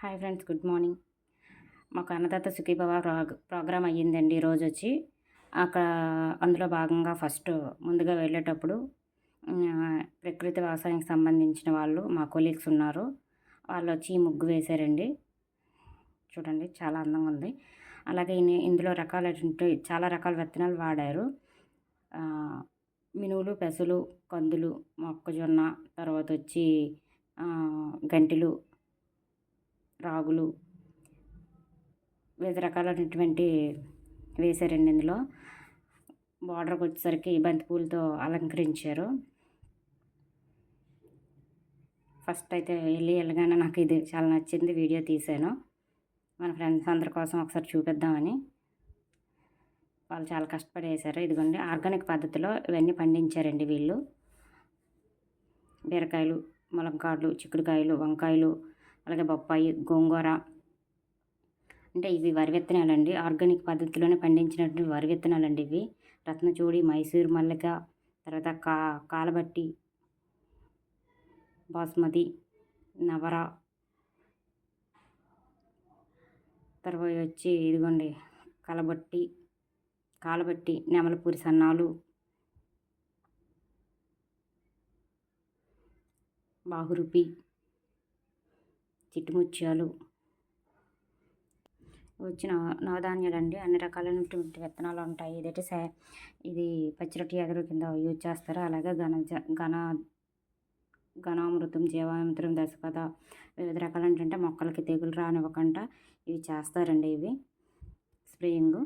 Hi friends, good morning. మాకు Annadata Sukhibhava programme అయ్యిందండి ఈరోజు వచ్చి. అక్కడ అందులో భాగంగా ఫస్ట్ ముందుగా వెళ్ళేటప్పుడు ప్రకృతి వ్యవసాయానికి సంబంధించిన వాళ్ళు మా కొలీగ్స్ ఉన్నారు. వాళ్ళు వచ్చి ముగ్గు వేశారండి. చూడండి, చాలా అందంగా ఉంది. అలాగే ఇందులో చాలా రకాల విత్తనాలు వాడారు. మినువులు, పెసలు, కందులు, మొక్కజొన్న, తర్వాత వచ్చి గంటెలు, రాగులు, వివిధ రకాలైనటువంటి వేశారండి. ఇందులో బార్డర్కి వచ్చేసరికి బంతిపూలతో అలంకరించారు. ఫస్ట్ అయితే వెళ్ళగానే నాకు ఇది చాలా నచ్చింది, వీడియో తీశాను. మన ఫ్రెండ్స్ అందరి కోసం ఒకసారి చూపిద్దామని. వాళ్ళు చాలా కష్టపడి వేశారు. ఇదిగోండి, ఆర్గానిక్ పద్ధతిలో ఇవన్నీ పండించారండి వీళ్ళు. బీరకాయలు, ములక్కాడలు, చిక్కుడుకాయలు, వంకాయలు, అలాగే బొప్పాయి, గోంగూర. అంటే ఇవి వరి విత్తనాలండి. ఆర్గానిక్ పద్ధతిలోనే పండించినటువంటి వరి విత్తనాలండి ఇవి. రత్నచూడి, మైసూర్ మల్లిక, తర్వాత కాలబట్టి, బాస్మతి, నవర, తర్వాత వచ్చి ఇదిగోండి కాలబట్టి, నెమలపూరి సన్నాలు, బాహురుపి, చిట్టుముత్యాలు వచ్చిన నవధాన్యాలండి. అన్ని రకాలైనటువంటి విత్తనాలు ఉంటాయి. ఇది పచ్చిరొట్టి ఎగరు కింద యూజ్ చేస్తారు. అలాగే ఘనామృతం, జీవామృతం, దశపథ, వివిధ రకాలైనటువంటి మొక్కలకి తెగులు రానివ్వకుండా ఇవి చేస్తారండి. ఇవి స్ప్రేయింగ్.